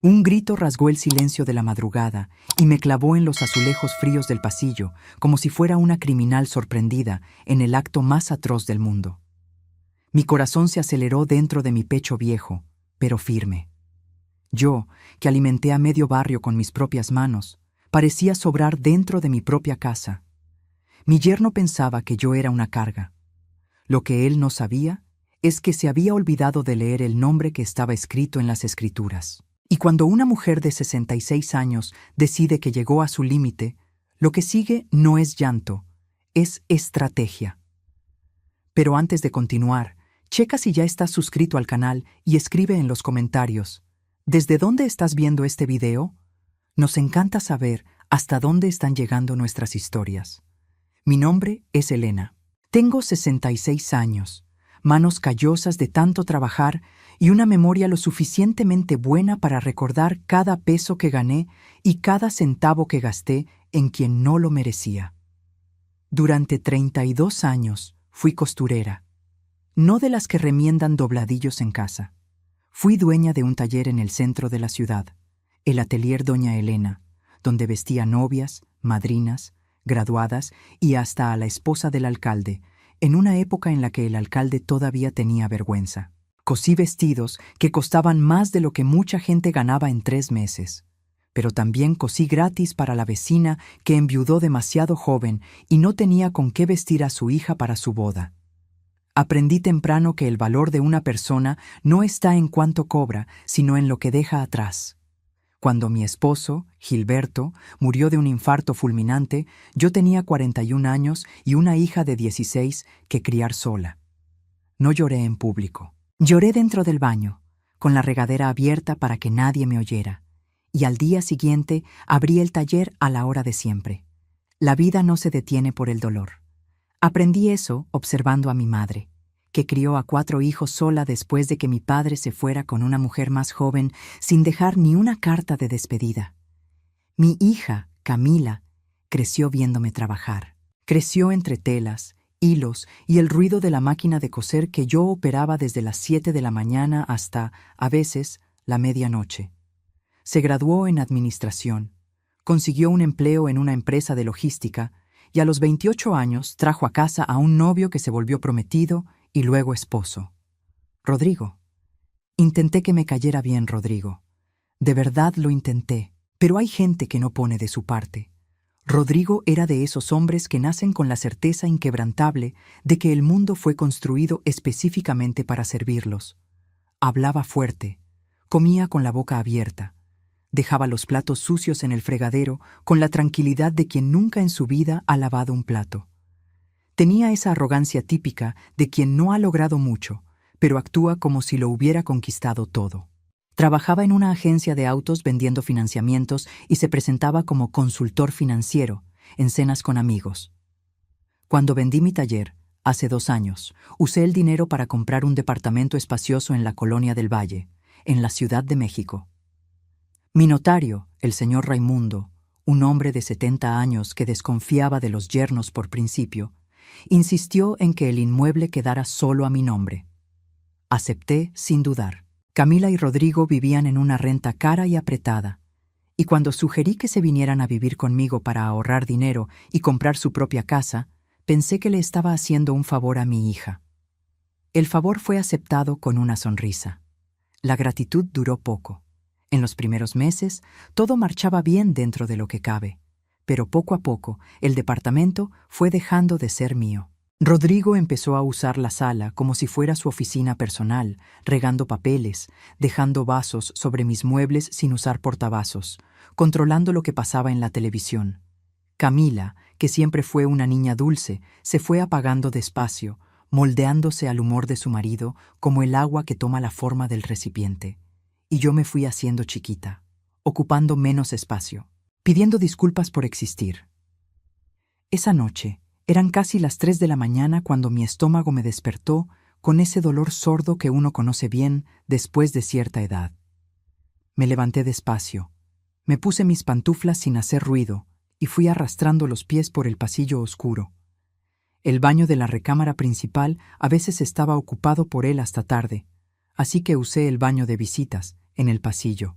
Un grito rasgó el silencio de la madrugada y me clavó en los azulejos fríos del pasillo, como si fuera una criminal sorprendida en el acto más atroz del mundo. Mi corazón se aceleró dentro de mi pecho viejo, pero firme. Yo, que alimenté a medio barrio con mis propias manos, parecía sobrar dentro de mi propia casa. Mi yerno pensaba que yo era una carga. Lo que él no sabía es que se había olvidado de leer el nombre que estaba escrito en las escrituras. Y cuando una mujer de 66 años decide que llegó a su límite, lo que sigue no es llanto, es estrategia. Pero antes de continuar, checa si ya estás suscrito al canal y escribe en los comentarios: ¿desde dónde estás viendo este video? Nos encanta saber hasta dónde están llegando nuestras historias. Mi nombre es Elena. Tengo 66 años, manos callosas de tanto trabajar y una memoria lo suficientemente buena para recordar cada peso que gané y cada centavo que gasté en quien no lo merecía. Durante 32 años fui costurera, no de las que remiendan dobladillos en casa. Fui dueña de un taller en el centro de la ciudad, el Atelier Doña Elena, donde vestía novias, madrinas, graduadas y hasta a la esposa del alcalde, en una época en la que el alcalde todavía tenía vergüenza. Cosí vestidos que costaban más de lo que mucha gente ganaba en 3 meses. Pero también cosí gratis para la vecina que enviudó demasiado joven y no tenía con qué vestir a su hija para su boda. Aprendí temprano que el valor de una persona no está en cuánto cobra, sino en lo que deja atrás. Cuando mi esposo, Gilberto, murió de un infarto fulminante, yo tenía 41 años y una hija de 16 que criar sola. No lloré en público. Lloré dentro del baño, con la regadera abierta para que nadie me oyera, y al día siguiente abrí el taller a la hora de siempre. La vida no se detiene por el dolor. Aprendí eso observando a mi madre, que crió a 4 hijos sola después de que mi padre se fuera con una mujer más joven sin dejar ni una carta de despedida. Mi hija, Camila, creció viéndome trabajar. Creció entre telas, hilos y el ruido de la máquina de coser que yo operaba desde las 7 de la mañana hasta, a veces, la medianoche. Se graduó en administración, consiguió un empleo en una empresa de logística y a los 28 años trajo a casa a un novio que se volvió prometido y luego esposo. Rodrigo. Intenté que me cayera bien Rodrigo. De verdad lo intenté, pero hay gente que no pone de su parte. Rodrigo era de esos hombres que nacen con la certeza inquebrantable de que el mundo fue construido específicamente para servirlos. Hablaba fuerte, comía con la boca abierta, dejaba los platos sucios en el fregadero con la tranquilidad de quien nunca en su vida ha lavado un plato. Tenía esa arrogancia típica de quien no ha logrado mucho, pero actúa como si lo hubiera conquistado todo. Trabajaba en una agencia de autos vendiendo financiamientos y se presentaba como consultor financiero en cenas con amigos. Cuando vendí mi taller, hace 2 años, usé el dinero para comprar un departamento espacioso en la Colonia del Valle, en la Ciudad de México. Mi notario, el señor Raimundo, un hombre de 70 años que desconfiaba de los yernos por principio, insistió en que el inmueble quedara solo a mi nombre. Acepté sin dudar. Camila y Rodrigo vivían en una renta cara y apretada, y cuando sugerí que se vinieran a vivir conmigo para ahorrar dinero y comprar su propia casa, pensé que le estaba haciendo un favor a mi hija. El favor fue aceptado con una sonrisa. La gratitud duró poco. En los primeros meses, todo marchaba bien dentro de lo que cabe, pero poco a poco el departamento fue dejando de ser mío. Rodrigo empezó a usar la sala como si fuera su oficina personal, regando papeles, dejando vasos sobre mis muebles sin usar portavasos, controlando lo que pasaba en la televisión. Camila, que siempre fue una niña dulce, se fue apagando despacio, moldeándose al humor de su marido como el agua que toma la forma del recipiente. Y yo me fui haciendo chiquita, ocupando menos espacio, pidiendo disculpas por existir. Esa noche, eran casi las 3 de la mañana cuando mi estómago me despertó con ese dolor sordo que uno conoce bien después de cierta edad. Me levanté despacio, me puse mis pantuflas sin hacer ruido y fui arrastrando los pies por el pasillo oscuro. El baño de la recámara principal a veces estaba ocupado por él hasta tarde, así que usé el baño de visitas, en el pasillo.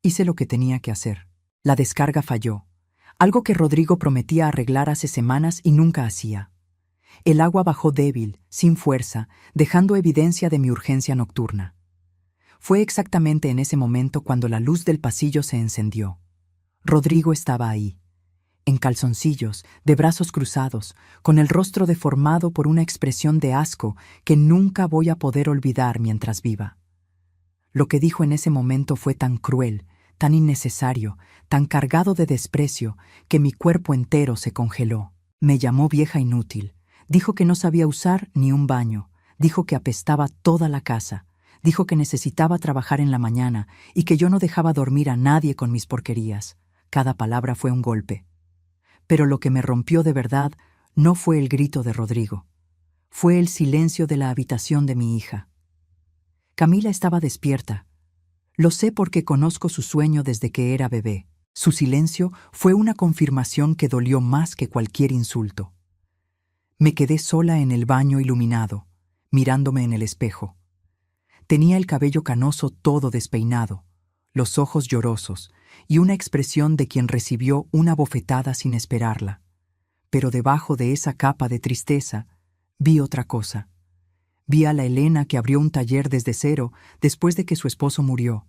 Hice lo que tenía que hacer. La descarga falló, algo que Rodrigo prometía arreglar hace semanas y nunca hacía. El agua bajó débil, sin fuerza, dejando evidencia de mi urgencia nocturna. Fue exactamente en ese momento cuando la luz del pasillo se encendió. Rodrigo estaba ahí, en calzoncillos, de brazos cruzados, con el rostro deformado por una expresión de asco que nunca voy a poder olvidar mientras viva. Lo que dijo en ese momento fue tan cruel, tan innecesario, tan cargado de desprecio, que mi cuerpo entero se congeló. Me llamó vieja inútil. Dijo que no sabía usar ni un baño. Dijo que apestaba toda la casa. Dijo que necesitaba trabajar en la mañana y que yo no dejaba dormir a nadie con mis porquerías. Cada palabra fue un golpe. Pero lo que me rompió de verdad no fue el grito de Rodrigo. Fue el silencio de la habitación de mi hija. Camila estaba despierta. Lo sé porque conozco su sueño desde que era bebé. Su silencio fue una confirmación que dolió más que cualquier insulto. Me quedé sola en el baño iluminado, mirándome en el espejo. Tenía el cabello canoso todo despeinado, los ojos llorosos y una expresión de quien recibió una bofetada sin esperarla. Pero debajo de esa capa de tristeza vi otra cosa. Vi a la Elena que abrió un taller desde cero después de que su esposo murió.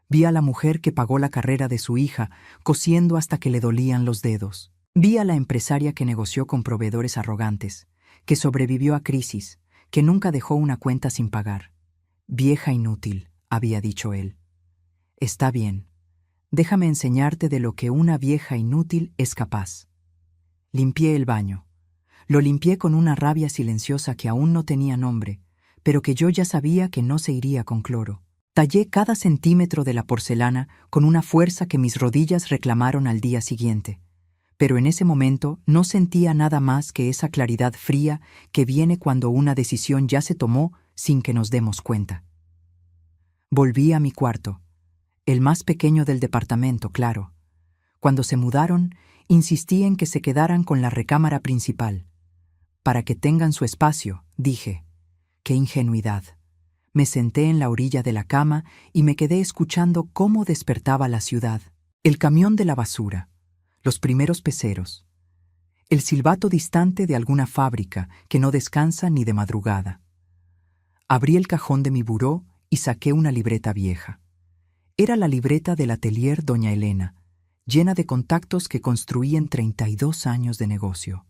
Vi a la mujer que pagó la carrera de su hija, cosiendo hasta que le dolían los dedos. Vi a la empresaria que negoció con proveedores arrogantes, que sobrevivió a crisis, que nunca dejó una cuenta sin pagar. Vieja inútil, había dicho él. Está bien, déjame enseñarte de lo que una vieja inútil es capaz. Limpié el baño. Lo limpié con una rabia silenciosa que aún no tenía nombre, pero que yo ya sabía que no se iría con cloro. Tallé cada centímetro de la porcelana con una fuerza que mis rodillas reclamaron al día siguiente. Pero en ese momento no sentía nada más que esa claridad fría que viene cuando una decisión ya se tomó sin que nos demos cuenta. Volví a mi cuarto, el más pequeño del departamento, claro. Cuando se mudaron, insistí en que se quedaran con la recámara principal. Para que tengan su espacio, dije. ¡Qué ingenuidad! Me senté en la orilla de la cama y me quedé escuchando cómo despertaba la ciudad. El camión de la basura, los primeros peceros, el silbato distante de alguna fábrica que no descansa ni de madrugada. Abrí el cajón de mi buró y saqué una libreta vieja. Era la libreta del atelier Doña Elena, llena de contactos que construí en 32 años de negocio.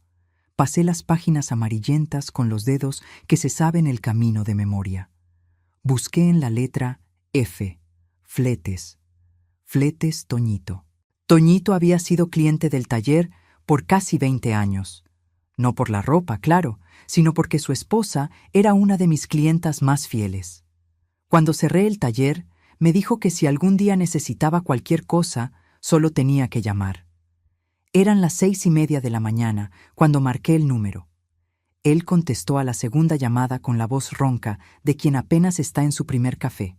Pasé las páginas amarillentas con los dedos que se saben el camino de memoria. Busqué en la letra F, fletes. Fletes Toñito. Toñito había sido cliente del taller por casi 20 años. No por la ropa, claro, sino porque su esposa era una de mis clientas más fieles. Cuando cerré el taller, me dijo que si algún día necesitaba cualquier cosa, solo tenía que llamar. Eran las 6:30 de la mañana cuando marqué el número. Él contestó a la segunda llamada con la voz ronca de quien apenas está en su primer café.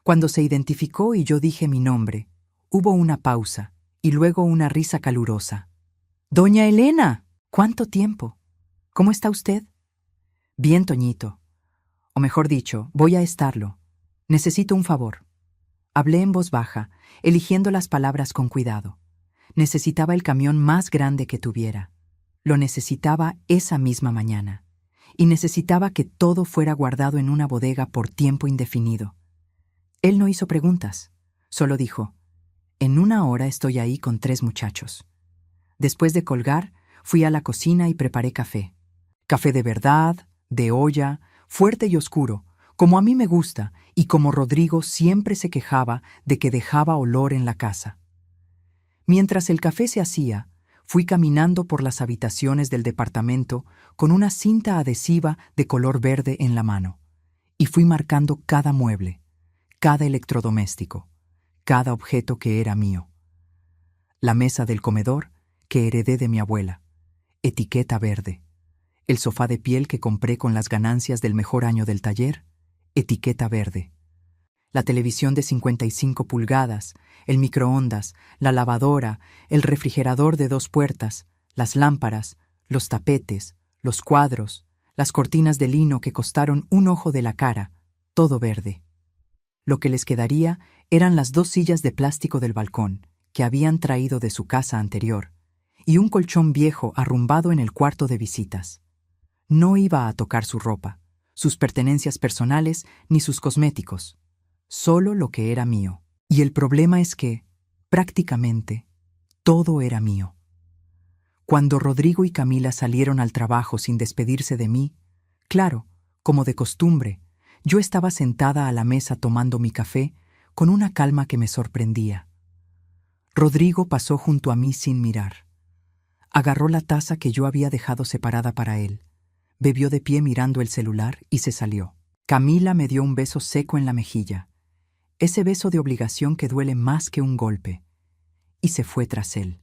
Cuando se identificó y yo dije mi nombre, hubo una pausa y luego una risa calurosa. «¡Doña Elena! ¿Cuánto tiempo? ¿Cómo está usted?» «Bien, Toñito. O mejor dicho, voy a estarlo. Necesito un favor». Hablé en voz baja, eligiendo las palabras con cuidado. Necesitaba el camión más grande que tuviera. Lo necesitaba esa misma mañana. Y necesitaba que todo fuera guardado en una bodega por tiempo indefinido. Él no hizo preguntas. Solo dijo, «En 1 hora estoy ahí con 3 muchachos». Después de colgar, fui a la cocina y preparé café. Café de verdad, de olla, fuerte y oscuro, como a mí me gusta y como Rodrigo siempre se quejaba de que dejaba olor en la casa. Mientras el café se hacía, fui caminando por las habitaciones del departamento con una cinta adhesiva de color verde en la mano, y fui marcando cada mueble, cada electrodoméstico, cada objeto que era mío. La mesa del comedor, que heredé de mi abuela, etiqueta verde. El sofá de piel que compré con las ganancias del mejor año del taller, etiqueta verde. La televisión de 55 pulgadas, el microondas, la lavadora, el refrigerador de 2 puertas, las lámparas, los tapetes, los cuadros, las cortinas de lino que costaron un ojo de la cara, todo verde. Lo que les quedaría eran las 2 sillas de plástico del balcón, que habían traído de su casa anterior, y un colchón viejo arrumbado en el cuarto de visitas. No iba a tocar su ropa, sus pertenencias personales ni sus cosméticos, solo lo que era mío. Y el problema es que, prácticamente, todo era mío. Cuando Rodrigo y Camila salieron al trabajo sin despedirse de mí, claro, como de costumbre, yo estaba sentada a la mesa tomando mi café con una calma que me sorprendía. Rodrigo pasó junto a mí sin mirar. Agarró la taza que yo había dejado separada para él, bebió de pie mirando el celular y se salió. Camila me dio un beso seco en la mejilla, ese beso de obligación que duele más que un golpe, y se fue tras él.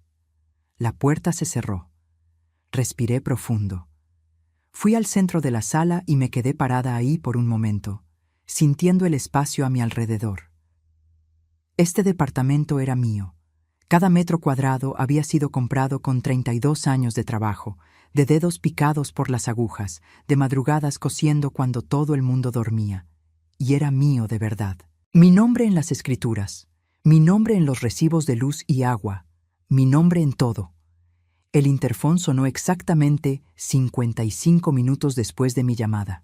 La puerta se cerró. Respiré profundo. Fui al centro de la sala y me quedé parada ahí por un momento, sintiendo el espacio a mi alrededor. Este departamento era mío. Cada metro cuadrado había sido comprado con 32 años de trabajo, de dedos picados por las agujas, de madrugadas cosiendo cuando todo el mundo dormía. Y era mío de verdad. Mi nombre en las escrituras, mi nombre en los recibos de luz y agua, mi nombre en todo. El interfón sonó exactamente 55 minutos después de mi llamada.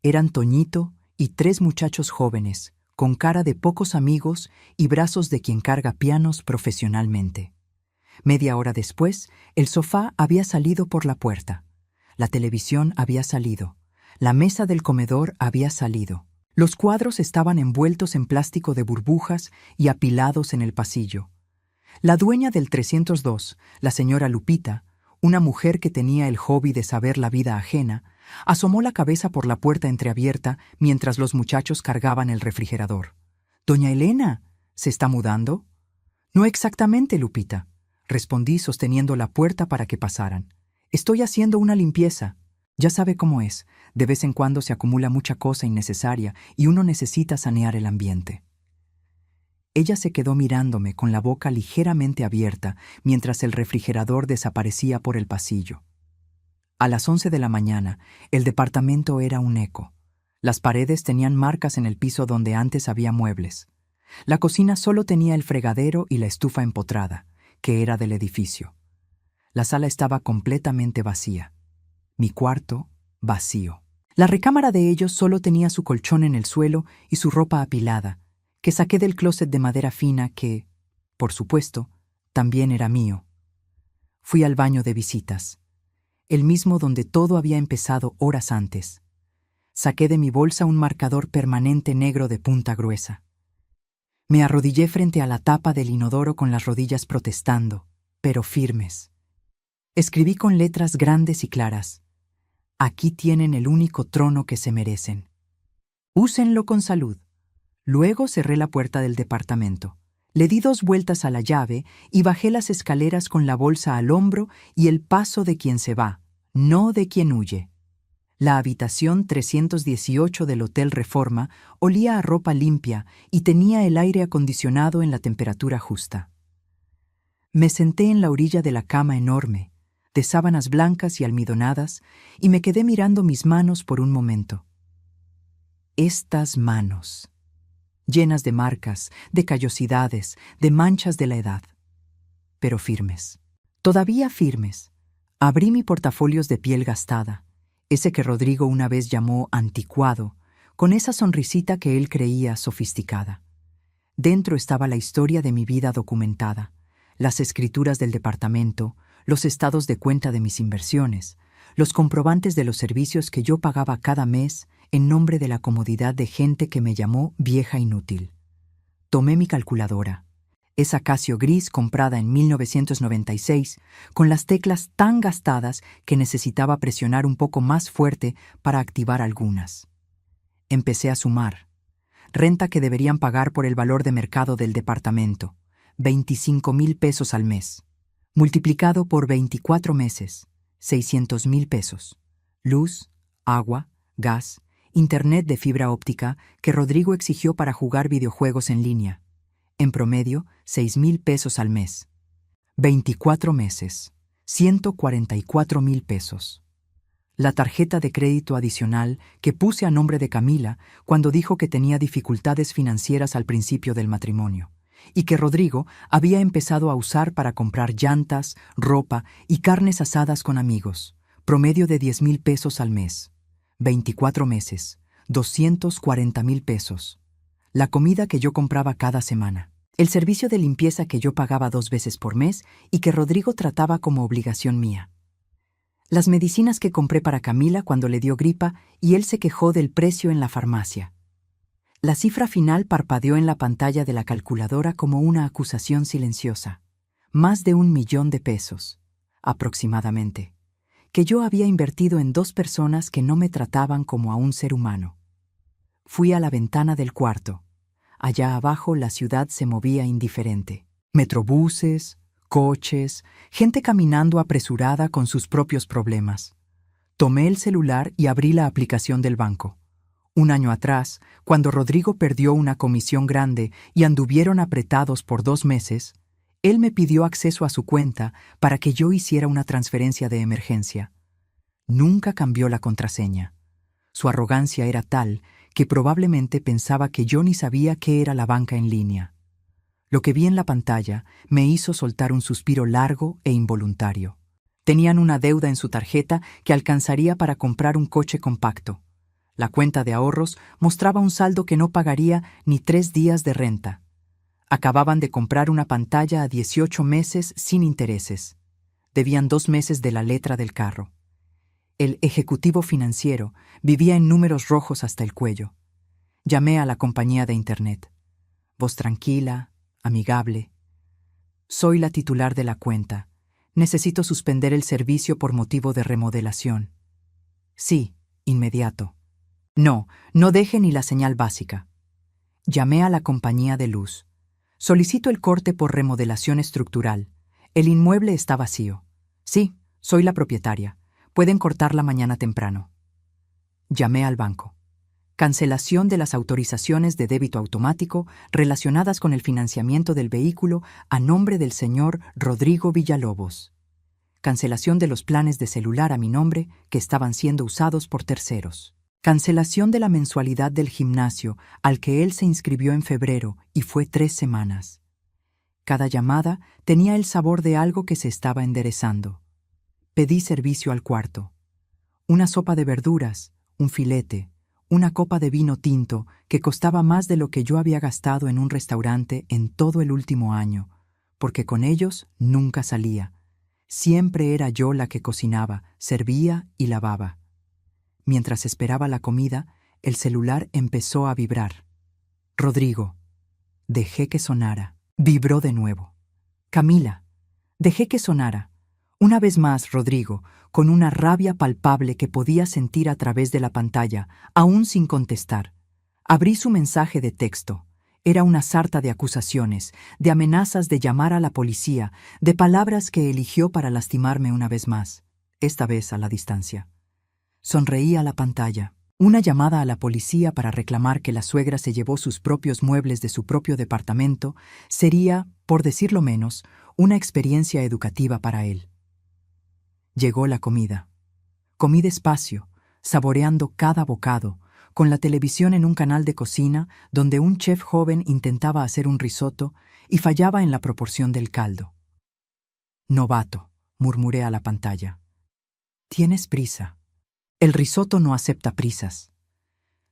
Eran Toñito y 3 muchachos jóvenes, con cara de pocos amigos y brazos de quien carga pianos profesionalmente. Media hora después, el sofá había salido por la puerta. La televisión había salido. La mesa del comedor había salido. Los cuadros estaban envueltos en plástico de burbujas y apilados en el pasillo. La dueña del 302, la señora Lupita, una mujer que tenía el hobby de saber la vida ajena, asomó la cabeza por la puerta entreabierta mientras los muchachos cargaban el refrigerador. «Doña Elena, ¿se está mudando?» «No exactamente, Lupita», respondí sosteniendo la puerta para que pasaran. «Estoy haciendo una limpieza. Ya sabe cómo es, de vez en cuando se acumula mucha cosa innecesaria y uno necesita sanear el ambiente». Ella se quedó mirándome con la boca ligeramente abierta mientras el refrigerador desaparecía por el pasillo. A las 11 de la mañana, el departamento era un eco. Las paredes tenían marcas en el piso donde antes había muebles. La cocina solo tenía el fregadero y la estufa empotrada, que era del edificio. La sala estaba completamente vacía. Mi cuarto, vacío. La recámara de ellos solo tenía su colchón en el suelo y su ropa apilada, que saqué del closet de madera fina que, por supuesto, también era mío. Fui al baño de visitas, el mismo donde todo había empezado horas antes. Saqué de mi bolsa un marcador permanente negro de punta gruesa. Me arrodillé frente a la tapa del inodoro con las rodillas protestando, pero firmes. Escribí con letras grandes y claras: «Aquí tienen el único trono que se merecen. Úsenlo con salud». Luego cerré la puerta del departamento. Le di 2 vueltas a la llave y bajé las escaleras con la bolsa al hombro y el paso de quien se va, no de quien huye. La habitación 318 del Hotel Reforma olía a ropa limpia y tenía el aire acondicionado en la temperatura justa. Me senté en la orilla de la cama enorme, de sábanas blancas y almidonadas, y me quedé mirando mis manos por un momento. Estas manos, llenas de marcas, de callosidades, de manchas de la edad, pero firmes. Todavía firmes. Abrí mi portafolios de piel gastada, ese que Rodrigo una vez llamó anticuado, con esa sonrisita que él creía sofisticada. Dentro estaba la historia de mi vida documentada, las escrituras del departamento, los estados de cuenta de mis inversiones, los comprobantes de los servicios que yo pagaba cada mes en nombre de la comodidad de gente que me llamó vieja inútil. Tomé mi calculadora, esa Casio gris comprada en 1996, con las teclas tan gastadas que necesitaba presionar un poco más fuerte para activar algunas. Empecé a sumar. Renta que deberían pagar por el valor de mercado del departamento, 25,000 pesos al mes. Multiplicado por 24 meses, 600,000 pesos. Luz, agua, gas, internet de fibra óptica que Rodrigo exigió para jugar videojuegos en línea. En promedio, 6,000 pesos al mes. 24 meses, 144,000 pesos. La tarjeta de crédito adicional que puse a nombre de Camila cuando dijo que tenía dificultades financieras al principio del matrimonio, y que Rodrigo había empezado a usar para comprar llantas, ropa y carnes asadas con amigos, promedio de 10,000 pesos al mes. 24 meses, 240,000 pesos. La comida que yo compraba cada semana. El servicio de limpieza que yo pagaba 2 veces por mes y que Rodrigo trataba como obligación mía. Las medicinas que compré para Camila cuando le dio gripa y él se quejó del precio en la farmacia. La cifra final parpadeó en la pantalla de la calculadora como una acusación silenciosa. Más de 1,000,000 de pesos, aproximadamente, que yo había invertido en 2 personas que no me trataban como a un ser humano. Fui a la ventana del cuarto. Allá abajo la ciudad se movía indiferente. Metrobuses, coches, gente caminando apresurada con sus propios problemas. Tomé el celular y abrí la aplicación del banco. Un año atrás, cuando Rodrigo perdió una comisión grande y anduvieron apretados por 2 meses, él me pidió acceso a su cuenta para que yo hiciera una transferencia de emergencia. Nunca cambió la contraseña. Su arrogancia era tal que probablemente pensaba que yo ni sabía qué era la banca en línea. Lo que vi en la pantalla me hizo soltar un suspiro largo e involuntario. Tenían una deuda en su tarjeta que alcanzaría para comprar un coche compacto. La cuenta de ahorros mostraba un saldo que no pagaría ni 3 días de renta. Acababan de comprar una pantalla a 18 meses sin intereses. Debían 2 meses de la letra del carro. El ejecutivo financiero vivía en números rojos hasta el cuello. Llamé a la compañía de Internet. Voz tranquila, amigable. Soy la titular de la cuenta. Necesito suspender el servicio por motivo de remodelación. Sí, inmediato. No, no deje ni la señal básica. Llamé a la compañía de luz. Solicito el corte por remodelación estructural. El inmueble está vacío. Sí, soy la propietaria. Pueden cortarla mañana temprano. Llamé al banco. Cancelación de las autorizaciones de débito automático relacionadas con el financiamiento del vehículo a nombre del señor Rodrigo Villalobos. Cancelación de los planes de celular a mi nombre que estaban siendo usados por terceros. Cancelación de la mensualidad del gimnasio al que él se inscribió en febrero y fue 3 semanas. Cada llamada tenía el sabor de algo que se estaba enderezando. Pedí servicio al cuarto. Una sopa de verduras, un filete, una copa de vino tinto que costaba más de lo que yo había gastado en un restaurante en todo el último año, porque con ellos nunca salía. Siempre era yo la que cocinaba, servía y lavaba. Mientras esperaba la comida, el celular empezó a vibrar. Rodrigo. Dejé que sonara. Vibró de nuevo. Camila. Dejé que sonara. Una vez más, Rodrigo, con una rabia palpable que podía sentir a través de la pantalla, aún sin contestar. Abrí su mensaje de texto. Era una sarta de acusaciones, de amenazas de llamar a la policía, de palabras que eligió para lastimarme una vez más, esta vez a la distancia. Sonreí a la pantalla. Una llamada a la policía para reclamar que la suegra se llevó sus propios muebles de su propio departamento sería, por decirlo menos, una experiencia educativa para él. Llegó la comida. Comí despacio, saboreando cada bocado, con la televisión en un canal de cocina donde un chef joven intentaba hacer un risotto y fallaba en la proporción del caldo. Novato, murmuré a la pantalla. Tienes prisa. El risotto no acepta prisas.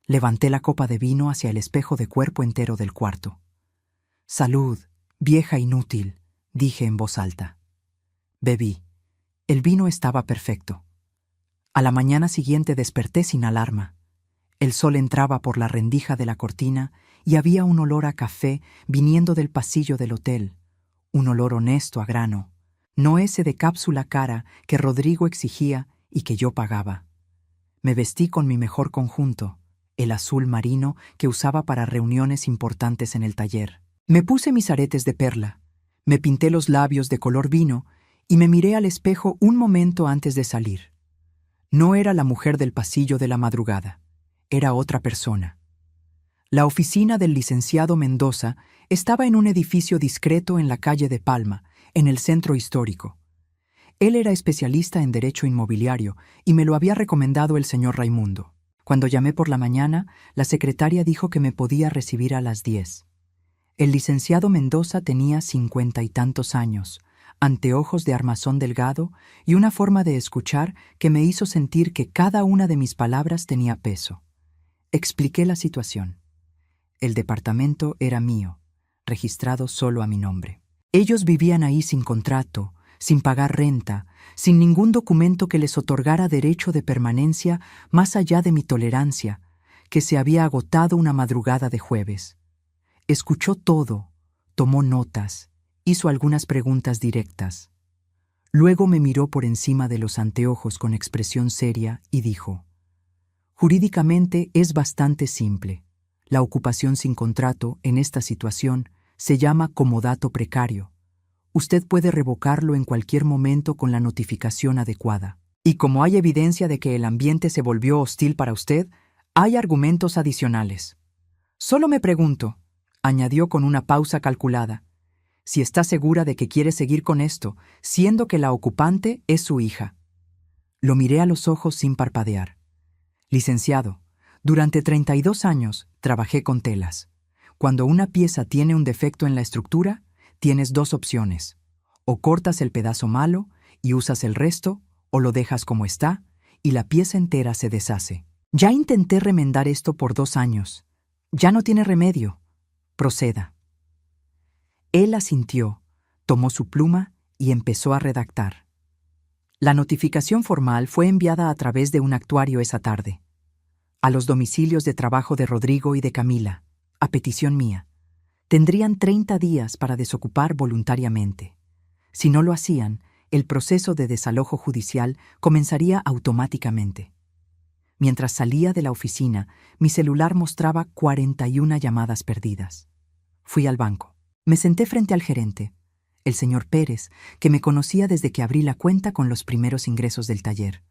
Levanté la copa de vino hacia el espejo de cuerpo entero del cuarto. Salud, vieja inútil, dije en voz alta. Bebí. El vino estaba perfecto. A la mañana siguiente desperté sin alarma. El sol entraba por la rendija de la cortina y había un olor a café viniendo del pasillo del hotel. Un olor honesto a grano, no ese de cápsula cara que Rodrigo exigía y que yo pagaba. Me vestí con mi mejor conjunto, el azul marino que usaba para reuniones importantes en el taller. Me puse mis aretes de perla, me pinté los labios de color vino y me miré al espejo un momento antes de salir. No era la mujer del pasillo de la madrugada, era otra persona. La oficina del licenciado Mendoza estaba en un edificio discreto en la calle de Palma, en el centro histórico. Él era especialista en derecho inmobiliario y me lo había recomendado el señor Raimundo. Cuando llamé por la mañana, la secretaria dijo que me podía recibir a las 10. El licenciado Mendoza tenía 50 y tantos años, anteojos de armazón delgado y una forma de escuchar que me hizo sentir que cada una de mis palabras tenía peso. Expliqué la situación. El departamento era mío, registrado solo a mi nombre. Ellos vivían ahí sin contrato, sin pagar renta, sin ningún documento que les otorgara derecho de permanencia más allá de mi tolerancia, que se había agotado una madrugada de jueves. Escuchó todo, tomó notas, hizo algunas preguntas directas. Luego me miró por encima de los anteojos con expresión seria y dijo: «Jurídicamente es bastante simple. La ocupación sin contrato en esta situación se llama comodato precario. Usted puede revocarlo en cualquier momento con la notificación adecuada. Y como hay evidencia de que el ambiente se volvió hostil para usted, hay argumentos adicionales. Solo me pregunto», añadió con una pausa calculada, «si está segura de que quiere seguir con esto, siendo que la ocupante es su hija». Lo miré a los ojos sin parpadear. «Licenciado, durante 32 años trabajé con telas. Cuando una pieza tiene un defecto en la estructura, tienes dos opciones. O cortas el pedazo malo y usas el resto, o lo dejas como está y la pieza entera se deshace. Ya intenté remendar esto por 2 años. Ya no tiene remedio. Proceda». Él asintió, tomó su pluma y empezó a redactar. La notificación formal fue enviada a través de un actuario esa tarde, a los domicilios de trabajo de Rodrigo y de Camila, a petición mía. Tendrían 30 días para desocupar voluntariamente. Si no lo hacían, el proceso de desalojo judicial comenzaría automáticamente. Mientras salía de la oficina, mi celular mostraba 41 llamadas perdidas. Fui al banco. Me senté frente al gerente, el señor Pérez, que me conocía desde que abrí la cuenta con los primeros ingresos del taller.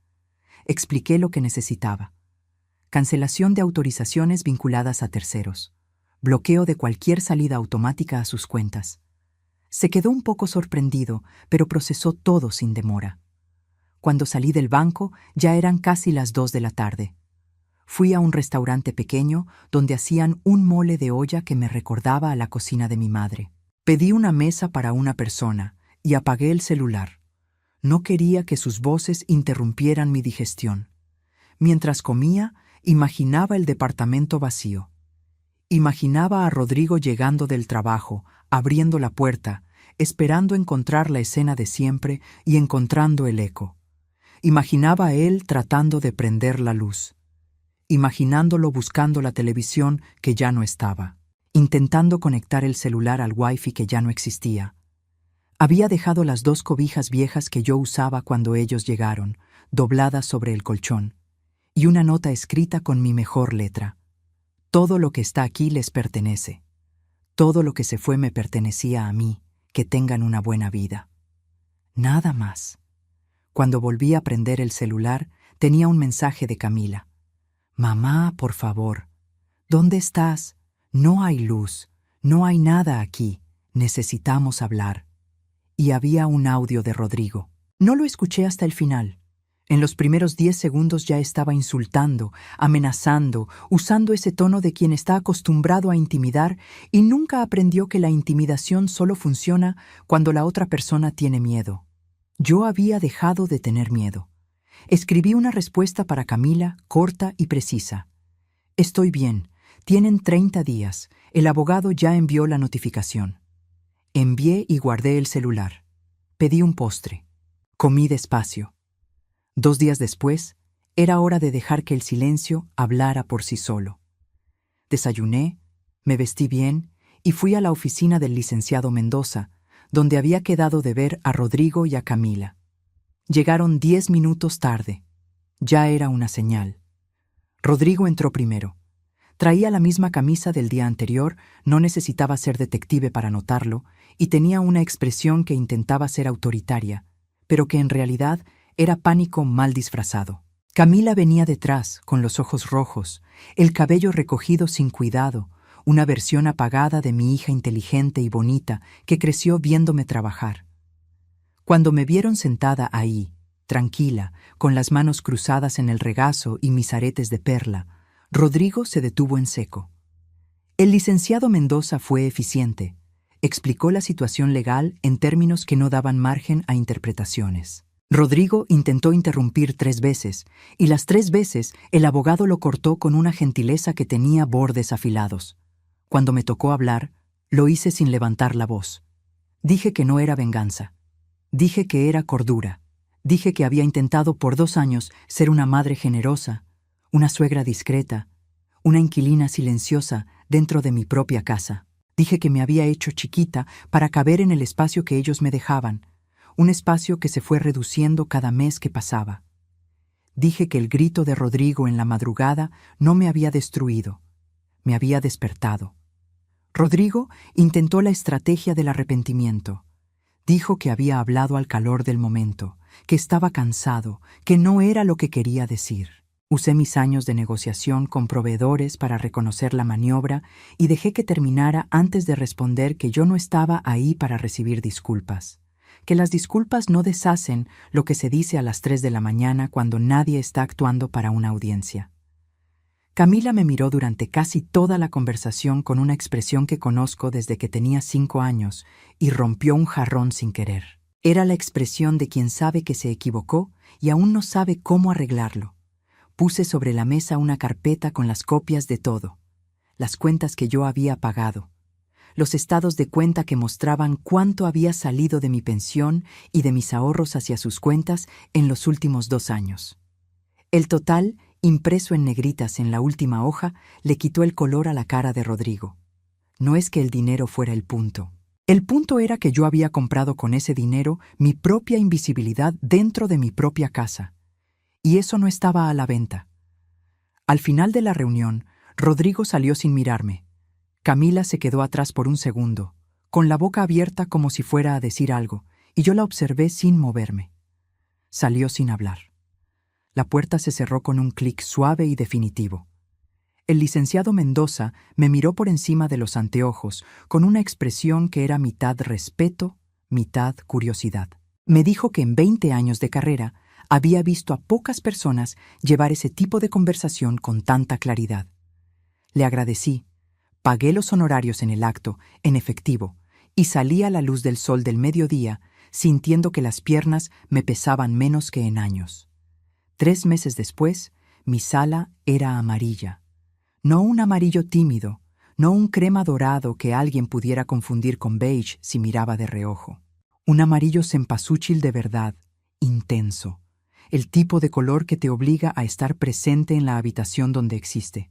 Expliqué lo que necesitaba: cancelación de autorizaciones vinculadas a terceros, bloqueo de cualquier salida automática a sus cuentas. Se quedó un poco sorprendido, pero procesó todo sin demora. Cuando salí del banco, ya eran casi las 2 de la tarde. Fui a un restaurante pequeño donde hacían un mole de olla que me recordaba a la cocina de mi madre. Pedí una mesa para una persona y apagué el celular. No quería que sus voces interrumpieran mi digestión. Mientras comía, imaginaba el departamento vacío. Imaginaba a Rodrigo llegando del trabajo, abriendo la puerta, esperando encontrar la escena de siempre y encontrando el eco. Imaginaba a él tratando de prender la luz. Imaginándolo buscando la televisión que ya no estaba. Intentando conectar el celular al wifi que ya no existía. Había dejado las 2 cobijas viejas que yo usaba cuando ellos llegaron, dobladas sobre el colchón, y una nota escrita con mi mejor letra. Todo lo que está aquí les pertenece. Todo lo que se fue me pertenecía a mí. Que tengan una buena vida. Nada más. Cuando volví a prender el celular, tenía un mensaje de Camila. «Mamá, por favor. ¿Dónde estás? No hay luz. No hay nada aquí. Necesitamos hablar». Y había un audio de Rodrigo. No lo escuché hasta el final. En los primeros 10 segundos ya estaba insultando, amenazando, usando ese tono de quien está acostumbrado a intimidar y nunca aprendió que la intimidación solo funciona cuando la otra persona tiene miedo. Yo había dejado de tener miedo. Escribí una respuesta para Camila, corta y precisa. «Estoy bien. Tienen 30 días. El abogado ya envió la notificación». Envié y guardé el celular. Pedí un postre. Comí despacio. 2 días después, era hora de dejar que el silencio hablara por sí solo. Desayuné, me vestí bien y fui a la oficina del licenciado Mendoza, donde había quedado de ver a Rodrigo y a Camila. Llegaron 10 minutos tarde. Ya era una señal. Rodrigo entró primero. Traía la misma camisa del día anterior, no necesitaba ser detective para notarlo, y tenía una expresión que intentaba ser autoritaria, pero que en realidad era pánico mal disfrazado. Camila venía detrás, con los ojos rojos, el cabello recogido sin cuidado, una versión apagada de mi hija inteligente y bonita que creció viéndome trabajar. Cuando me vieron sentada ahí, tranquila, con las manos cruzadas en el regazo y mis aretes de perla, Rodrigo se detuvo en seco. El licenciado Mendoza fue eficiente. Explicó la situación legal en términos que no daban margen a interpretaciones. Rodrigo intentó interrumpir 3 veces, y las 3 veces el abogado lo cortó con una gentileza que tenía bordes afilados. Cuando me tocó hablar, lo hice sin levantar la voz. Dije que no era venganza. Dije que era cordura. Dije que había intentado por 2 años ser una madre generosa, una suegra discreta, una inquilina silenciosa dentro de mi propia casa. Dije que me había hecho chiquita para caber en el espacio que ellos me dejaban, un espacio que se fue reduciendo cada mes que pasaba. Dije que el grito de Rodrigo en la madrugada no me había destruido, me había despertado. Rodrigo intentó la estrategia del arrepentimiento. Dijo que había hablado al calor del momento, que estaba cansado, que no era lo que quería decir. Usé mis años de negociación con proveedores para reconocer la maniobra y dejé que terminara antes de responder que yo no estaba ahí para recibir disculpas, que las disculpas no deshacen lo que se dice a las 3 de la mañana cuando nadie está actuando para una audiencia. Camila me miró durante casi toda la conversación con una expresión que conozco desde que tenía 5 años y rompió un jarrón sin querer. Era la expresión de quien sabe que se equivocó y aún no sabe cómo arreglarlo. Puse sobre la mesa una carpeta con las copias de todo, las cuentas que yo había pagado, los estados de cuenta que mostraban cuánto había salido de mi pensión y de mis ahorros hacia sus cuentas en los últimos 2 años. El total, impreso en negritas en la última hoja, le quitó el color a la cara de Rodrigo. No es que el dinero fuera el punto. El punto era que yo había comprado con ese dinero mi propia invisibilidad dentro de mi propia casa. Y eso no estaba a la venta. Al final de la reunión, Rodrigo salió sin mirarme. Camila se quedó atrás por un segundo, con la boca abierta como si fuera a decir algo, y yo la observé sin moverme. Salió sin hablar. La puerta se cerró con un clic suave y definitivo. El licenciado Mendoza me miró por encima de los anteojos, con una expresión que era mitad respeto, mitad curiosidad. Me dijo que en 20 años de carrera había visto a pocas personas llevar ese tipo de conversación con tanta claridad. Le agradecí, pagué los honorarios en el acto, en efectivo, y salí a la luz del sol del mediodía, sintiendo que las piernas me pesaban menos que en años. 3 meses después, mi sala era amarilla. No un amarillo tímido, no un crema dorado que alguien pudiera confundir con beige si miraba de reojo. Un amarillo cempasúchil de verdad, intenso. El tipo de color que te obliga a estar presente en la habitación donde existe.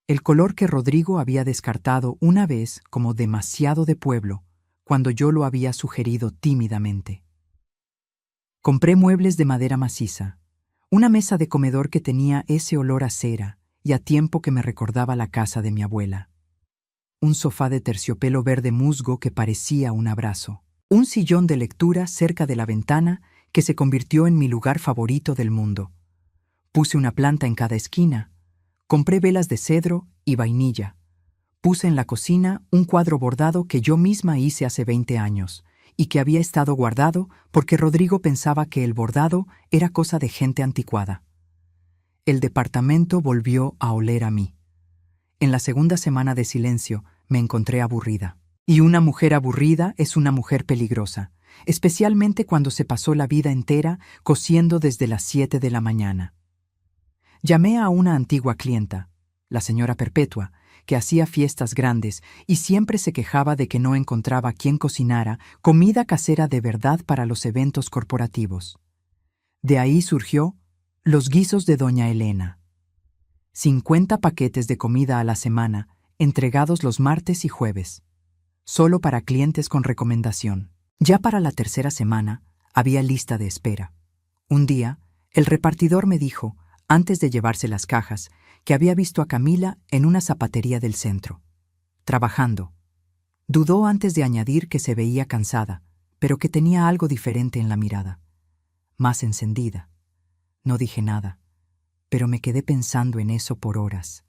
El color que Rodrigo había descartado una vez como demasiado de pueblo, cuando yo lo había sugerido tímidamente. Compré muebles de madera maciza, una mesa de comedor que tenía ese olor a cera y a tiempo que me recordaba la casa de mi abuela. Un sofá de terciopelo verde musgo que parecía un abrazo. Un sillón de lectura cerca de la ventana que se convirtió en mi lugar favorito del mundo. Puse una planta en cada esquina. Compré velas de cedro y vainilla. Puse en la cocina un cuadro bordado que yo misma hice hace 20 años y que había estado guardado porque Rodrigo pensaba que el bordado era cosa de gente anticuada. El departamento volvió a oler a mí. En la segunda semana de silencio me encontré aburrida. Y una mujer aburrida es una mujer peligrosa, especialmente cuando se pasó la vida entera cosiendo desde las 7 de la mañana. Llamé a una antigua clienta, la señora Perpetua, que hacía fiestas grandes y siempre se quejaba de que no encontraba quien cocinara comida casera de verdad para los eventos corporativos. De ahí surgió los guisos de doña Elena. 50 paquetes de comida a la semana, entregados los martes y jueves, solo para clientes con recomendación. Ya para la tercera semana, había lista de espera. Un día, el repartidor me dijo, antes de llevarse las cajas, que había visto a Camila en una zapatería del centro, trabajando. Dudó antes de añadir que se veía cansada, pero que tenía algo diferente en la mirada, más encendida. No dije nada, pero me quedé pensando en eso por horas.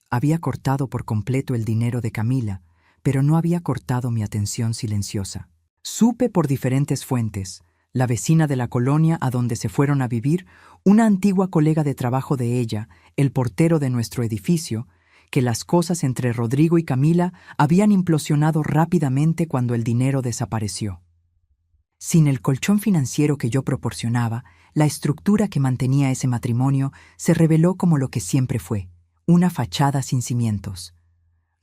Había cortado por completo el dinero de Camila, pero no había cortado mi atención silenciosa. Supe por diferentes fuentes, la vecina de la colonia a donde se fueron a vivir, una antigua colega de trabajo de ella, el portero de nuestro edificio, que las cosas entre Rodrigo y Camila habían implosionado rápidamente cuando el dinero desapareció. Sin el colchón financiero que yo proporcionaba, la estructura que mantenía ese matrimonio se reveló como lo que siempre fue, una fachada sin cimientos.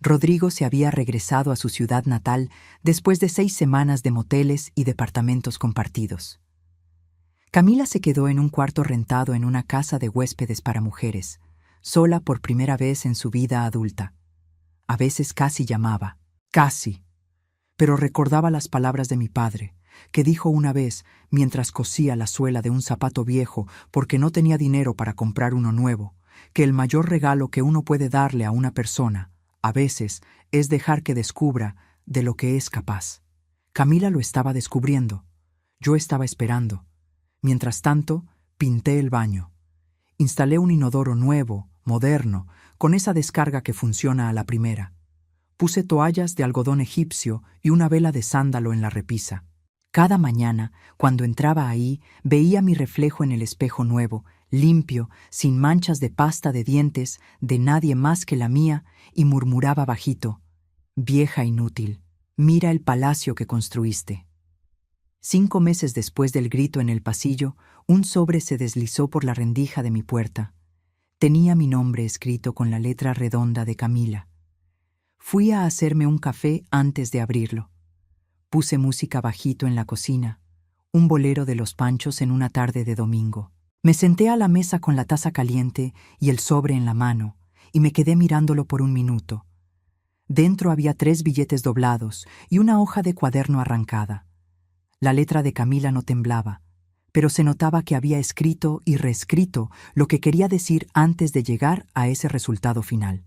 Rodrigo se había regresado a su ciudad natal después de 6 semanas de moteles y departamentos compartidos. Camila se quedó en un cuarto rentado en una casa de huéspedes para mujeres, sola por primera vez en su vida adulta. A veces casi llamaba, casi, pero recordaba las palabras de mi padre, que dijo una vez mientras cosía la suela de un zapato viejo porque no tenía dinero para comprar uno nuevo, que el mayor regalo que uno puede darle a una persona, a veces, es dejar que descubra de lo que es capaz. Camila lo estaba descubriendo. Yo estaba esperando. Mientras tanto, pinté el baño. Instalé un inodoro nuevo, moderno, con esa descarga que funciona a la primera. Puse toallas de algodón egipcio y una vela de sándalo en la repisa. Cada mañana, cuando entraba ahí, veía mi reflejo en el espejo nuevo, limpio, sin manchas de pasta de dientes, de nadie más que la mía, y murmuraba bajito, «Vieja inútil, mira el palacio que construiste». 5 meses después del grito en el pasillo, un sobre se deslizó por la rendija de mi puerta. Tenía mi nombre escrito con la letra redonda de Camila. Fui a hacerme un café antes de abrirlo. Puse música bajito en la cocina, un bolero de Los Panchos en una tarde de domingo. Me senté a la mesa con la taza caliente y el sobre en la mano, y me quedé mirándolo por un minuto. Dentro había 3 billetes doblados y una hoja de cuaderno arrancada. La letra de Camila no temblaba, pero se notaba que había escrito y reescrito lo que quería decir antes de llegar a ese resultado final.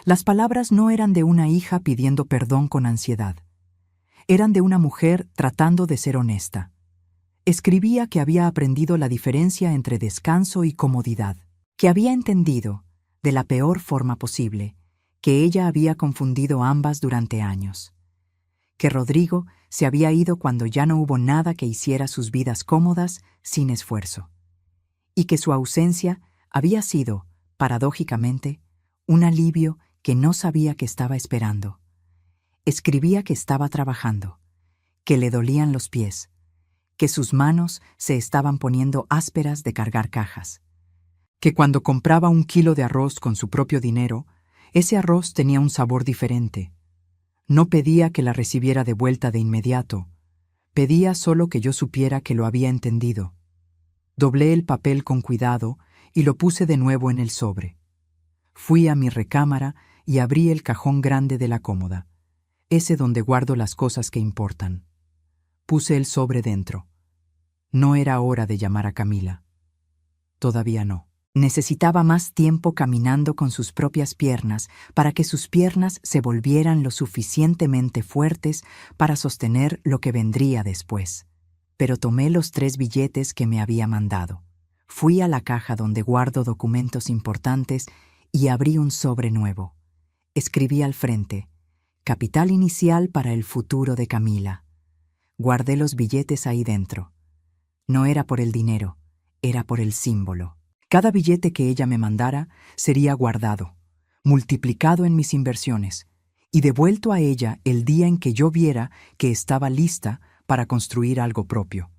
Las palabras no eran de una hija pidiendo perdón con ansiedad. Eran de una mujer tratando de ser honesta. Escribía que había aprendido la diferencia entre descanso y comodidad, que había entendido, de la peor forma posible, que ella había confundido ambas durante años, que Rodrigo se había ido cuando ya no hubo nada que hiciera sus vidas cómodas sin esfuerzo, y que su ausencia había sido, paradójicamente, un alivio que no sabía que estaba esperando. Escribía que estaba trabajando, que le dolían los pies, que sus manos se estaban poniendo ásperas de cargar cajas, que cuando compraba 1 kilo de arroz con su propio dinero, ese arroz tenía un sabor diferente. No pedía que la recibiera de vuelta de inmediato, pedía solo que yo supiera que lo había entendido. Doblé el papel con cuidado y lo puse de nuevo en el sobre. Fui a mi recámara y abrí el cajón grande de la cómoda, ese donde guardo las cosas que importan. Puse el sobre dentro. No era hora de llamar a Camila. Todavía no. Necesitaba más tiempo caminando con sus propias piernas para que sus piernas se volvieran lo suficientemente fuertes para sostener lo que vendría después. Pero tomé los 3 billetes que me había mandado. Fui a la caja donde guardo documentos importantes y abrí un sobre nuevo. Escribí al frente, «Capital inicial para el futuro de Camila». Guardé los billetes ahí dentro. No era por el dinero, era por el símbolo. Cada billete que ella me mandara sería guardado, multiplicado en mis inversiones y devuelto a ella el día en que yo viera que estaba lista para construir algo propio,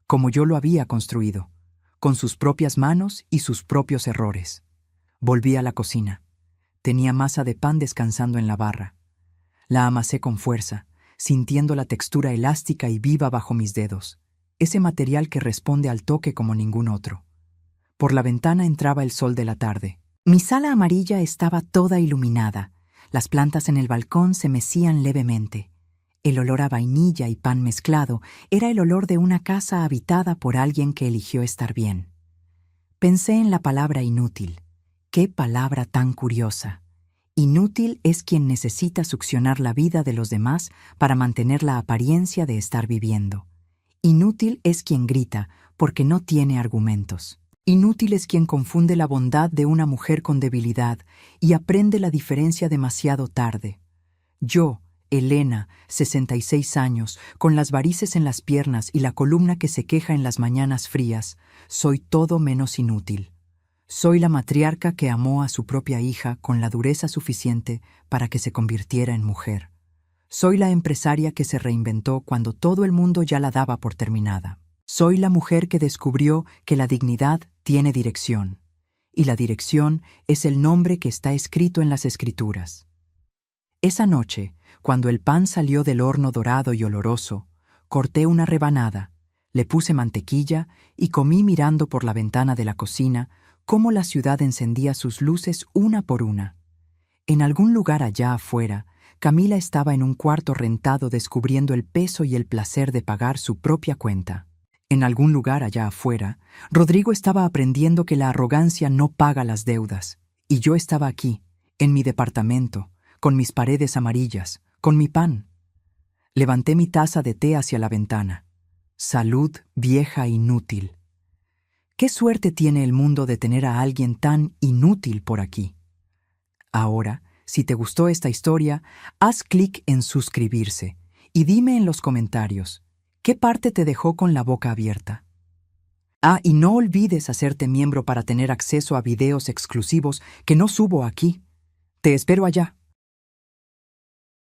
como yo lo había construido, con sus propias manos y sus propios errores. Volví a la cocina. Tenía masa de pan descansando en la barra. La amasé con fuerza, sintiendo la textura elástica y viva bajo mis dedos, ese material que responde al toque como ningún otro. Por la ventana entraba el sol de la tarde. Mi sala amarilla estaba toda iluminada. Las plantas en el balcón se mecían levemente. El olor a vainilla y pan mezclado era el olor de una casa habitada por alguien que eligió estar bien. Pensé en la palabra inútil. ¡Qué palabra tan curiosa! Inútil es quien necesita succionar la vida de los demás para mantener la apariencia de estar viviendo. Inútil es quien grita porque no tiene argumentos. Inútil es quien confunde la bondad de una mujer con debilidad y aprende la diferencia demasiado tarde. Yo, Elena, 66 años, con las varices en las piernas y la columna que se queja en las mañanas frías, soy todo menos inútil. Soy la matriarca que amó a su propia hija con la dureza suficiente para que se convirtiera en mujer. Soy la empresaria que se reinventó cuando todo el mundo ya la daba por terminada. Soy la mujer que descubrió que la dignidad tiene dirección, y la dirección es el nombre que está escrito en las Escrituras. Esa noche, cuando el pan salió del horno dorado y oloroso, corté una rebanada, le puse mantequilla y comí mirando por la ventana de la cocina cómo la ciudad encendía sus luces una por una. En algún lugar allá afuera, Camila estaba en un cuarto rentado descubriendo el peso y el placer de pagar su propia cuenta. En algún lugar allá afuera, Rodrigo estaba aprendiendo que la arrogancia no paga las deudas, y yo estaba aquí, en mi departamento, con mis paredes amarillas, con mi pan. Levanté mi taza de té hacia la ventana. Salud vieja inútil. ¿Qué suerte tiene el mundo de tener a alguien tan inútil por aquí? Ahora, si te gustó esta historia, haz clic en suscribirse y dime en los comentarios, ¿qué parte te dejó con la boca abierta? Y no olvides hacerte miembro para tener acceso a videos exclusivos que no subo aquí. Te espero allá.